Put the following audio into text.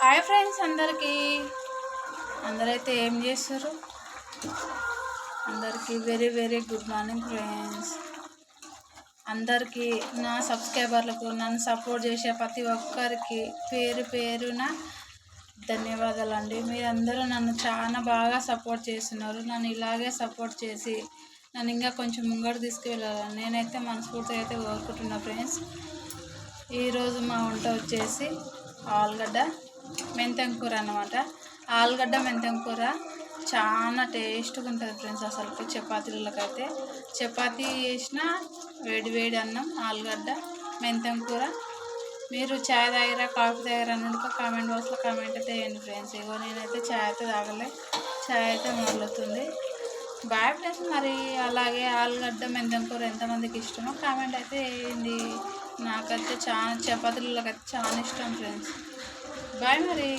Hi friends, అందరైతే ఏం చేస్తారు? అందరికీ very very good morning friends. అందరికీ నా సబ్స్క్రైబర్లకు నన్ను సపోర్ట్ చేసే ప్రతి ఒక్కరికి పేరు పేరున ధన్యవాదాలండి. మీరందరూ నన్ను చాలా బాగా సపోర్ట్ చేస్తున్నారు. నన్ను ఇలాగే సపోర్ట్ చేసి నన్ను ఇంకా కొంచెం ముంగడు తీసుకువెళ్ళాలని నేనైతే మనస్ఫూర్తిగా అయితే కోరుకుంటున్నా ఫ్రెండ్స్. ఈరోజు మా వంట వచ్చేసి ఆలుగడ్డ మెంతం కూర అన్నమాట. ఆలుగడ్డ మెంతం కూర చాలా టేస్ట్గా ఉంటుంది ఫ్రెండ్స్. అసలు చపాతీలకైతే చపాతీ చేసిన వేడి వేడి అన్నం ఆలుగడ్డ మెంతం కూర. మీరు చాయ్ తాగిరా కాఫీ తాగిరా అని కామెంట్ బాక్స్లో కామెంట్ అయితే వేయండి ఫ్రెండ్స్. ఇగో నేనైతే చాయ్ అయితే తాగలే, చాయ్ అయితే మొదలుతుంది. Bye friends. మరి అలాగే ఆలుగడ్డ మెంతం కూర ఎంతమందికి ఇష్టమో కామెంట్ అయితే వేయండి. నాకైతే చాలా చపాతీలకైతే చాలా ఇష్టం ఫ్రెండ్స్. బాయ్ మరి.